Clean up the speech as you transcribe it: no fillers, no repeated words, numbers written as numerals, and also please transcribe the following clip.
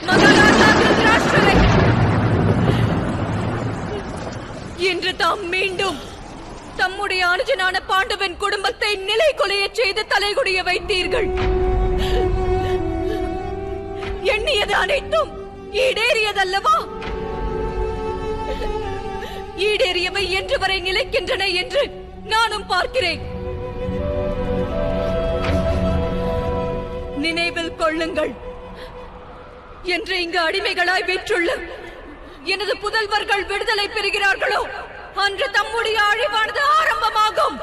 மகாராஜா திருதராஷ்டிரரே, இன்று தாம் மீண்டும் தம்முடைய அனுஜனான பாண்டவன் குடும்பத்தை நிலை கொலைய செய்து தலைகுடிய வைத்தீர்கள். எண்ணியது அனைத்தும் ஈடேறியதல்லவா? ஈடேறியவை என்று வரை நிலைக்கின்றன என்று நானும் பார்க்கிறேன். நினைவில் கொள்ளுங்கள், என்று இங்கு அடிமைகளாய் வீற்றுள்ள எனது புதல்வர்கள் விடுதலை பெறுகிறார்களோ அன்று தம்முடைய அழிவானது ஆரம்பமாகும்.